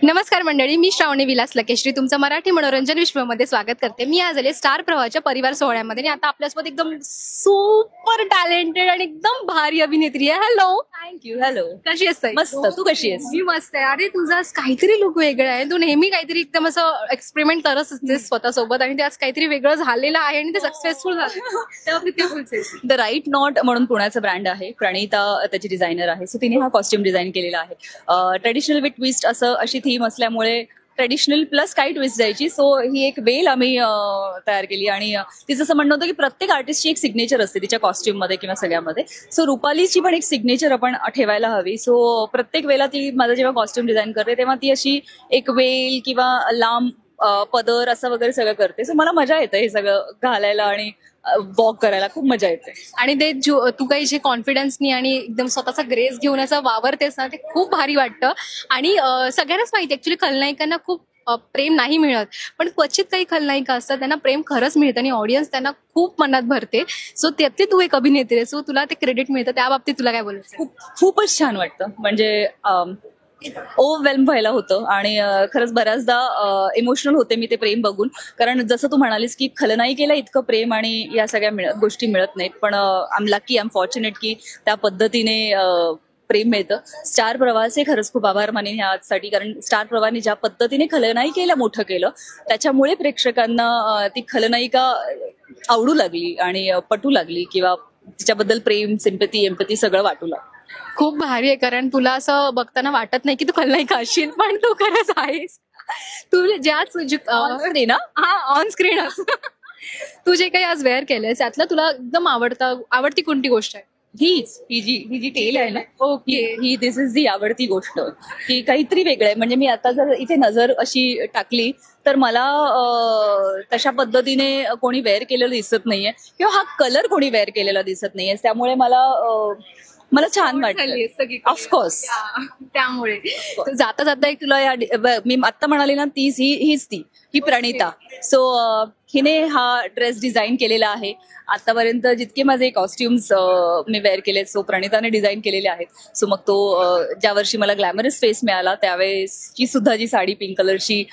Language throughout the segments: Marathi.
नमस्कार मंडळी, मी श्रावणी विलास लकेश्री तुमचं मराठी मनोरंजन विश्वमध्ये स्वागत करते. मी आज आले स्टार प्रवाहाच्या परिवार सोहळ्यामध्ये आणि आता आपल्यासोबत एकदम सुपर टॅलेंटेड आणि एकदम भारी अभिनेत्री आहे. Hello, thank you. हॅलो. कशी आहेस ताई? मस्त. तू कशी आहेस? मी मस्त आहे. अरे तुझा आज काहीतरी लुक वेगळा आहे. तू नेहमी काहीतरी एकदम असं एक्सपेरिमेंट करत असतेस स्वतःसोबत आणि ते आज काहीतरी वेगळं झालेलं आहे आणि ते सक्सेसफुल झालं. त्याबाबतीत काय बोलतेस? द राईट नॉट म्हणून पुण्याचं ब्रँड आहे. प्रणिता त्याची डिझायनर आहे. सो तिने हा कॉस्ट्युम डिझाईन केलेला आहे. ट्रेडिशनल विथ ट्विस्ट असं अशी थीम असल्यामुळे ट्रेडिशनल प्लस काही ट्विस्ट द्यायची. सो ही एक वेल आम्ही तयार केली आणि तिचं असं म्हणणं होतं की प्रत्येक आर्टिस्टची एक सिग्नेचर असते तिच्या कॉस्ट्युममध्ये किंवा सगळ्यामध्ये. सो रुपालीची पण एक सिग्नेचर आपण ठेवायला हवी. सो प्रत्येक वेळेला ती माझं जेव्हा कॉस्ट्युम डिझाईन करते तेव्हा ती अशी एक वेल किंवा लांब पदर असं वगैरे सगळं करते. सो मला मजा येते हे सगळं घालायला आणि वॉक करायला खूप मजा येते. आणि ते तू काही जे कॉन्फिडन्सनी आणि एकदम स्वतःचा ग्रेस घेऊन असं वावरतेस ना, ते खूप भारी वाटतं. आणि सगळ्यांनाच माहिती ऍक्च्युली खलनायिकांना खूप प्रेम नाही मिळत, पण क्वचित काही खलनायिका असतात त्यांना प्रेम खरंच मिळतं आणि ऑडियन्स त्यांना खूप मनात भरते. सो त्यातली तू एक अभिनेत्री आहे, सो तुला ते क्रेडिट मिळतं. त्या बाबतीत तुला काय बोलायचं? खूपच छान वाटतं. म्हणजे ओव्हरवेल्म व्हायला होतं आणि खरंच बऱ्याचदा इमोशनल होते मी ते प्रेम बघून. कारण जसं तू म्हणालीस की खलनायिकेला इतकं प्रेम आणि या सगळ्या गोष्टी मिळत नाहीत, पण I am lucky, I am fortunate की त्या पद्धतीने प्रेम मिळतं. स्टार प्रवाहाचे खरंच खूप आभार मानेन ह्यासाठी, कारण स्टार प्रवाहाने ज्या पद्धतीने खलनायिकेला मोठं केलं त्याच्यामुळे प्रेक्षकांना ती खलनायिका आवडू लागली आणि पटू लागली किंवा तिच्याबद्दल प्रेम, सिम्पती, एम्पती सगळं वाटू लागलं. खूप भारी आहे, कारण तुला असं बघताना वाटत नाही की तू खलनायिका असशील, पण तू खरंच आहेस. तू ज्याच ना ऑन स्क्रीन तू जे काही आज वेअर केलंयस त्यातलं तुला एकदम आवडती कोणती गोष्ट आहे? ही जी टेल आहे ना, okay. He this is the आवडती गोष्ट की काहीतरी वेगळं आहे. म्हणजे मी आता जर इथे नजर अशी टाकली तर मला तशा पद्धतीने कोणी वेअर केलेलं दिसत नाहीये किंवा हा कलर कोणी वेअर केलेला दिसत नाहीये. त्यामुळे मला छान वाटतं. ऑफकोर्स. त्यामुळे जाता जाता एक तुला मी आत्ता म्हणाले ना, हीच ही प्रणिता. सो हिने हा ड्रेस डिझाईन केलेला आहे. आतापर्यंत जितके माझे कॉस्ट्युम्स मी वेअर केले सो प्रणिताने डिझाईन केलेले आहेत. सो मग तो ज्या वर्षी मला ग्लॅमरस फेस मिळाला त्यावेळेसची सुद्धा जी साडी पिंक कलरची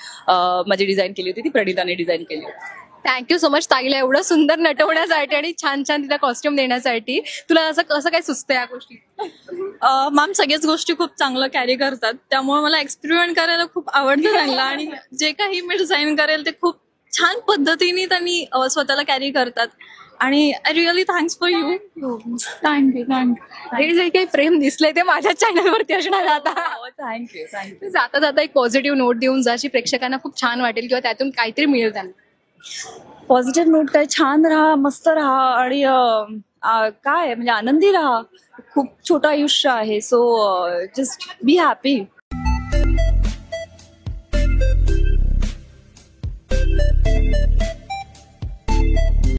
माझी डिझाईन केली होती ती प्रणिताने डिझाईन केली होती. थँक्यू सो मच ताईला एवढं सुंदर नटवण्यासाठी आणि छान छान तिला कॉस्ट्युम देण्यासाठी. तुला असं कसं काय सुचतं या गोष्टी? मॅम सगळ्याच गोष्टी खूप चांगलं कॅरी करतात, त्यामुळे मला एक्सपेरिमेंट करायला खूप आवडतं त्यांना. आणि जे काही मी डिझाईन करेल ते खूप छान पद्धतीने त्यांनी स्वतःला कॅरी करतात. आणि I really thanks for you. Thank you. हे जे काही प्रेम दिसलंय ते माझ्या चॅनलवरती असणार आता. थँक्यू. जाता जाता एक पॉझिटिव्ह नोट देऊन जाशी प्रेक्षकांना खूप छान वाटेल किंवा त्यातून काहीतरी मिळेल त्यांना. पॉझिटिव्ह नोट काय, छान राहा, मस्त राहा आणि काय म्हणजे आनंदी राहा. खूप छोटं आयुष्य आहे. So just be happy.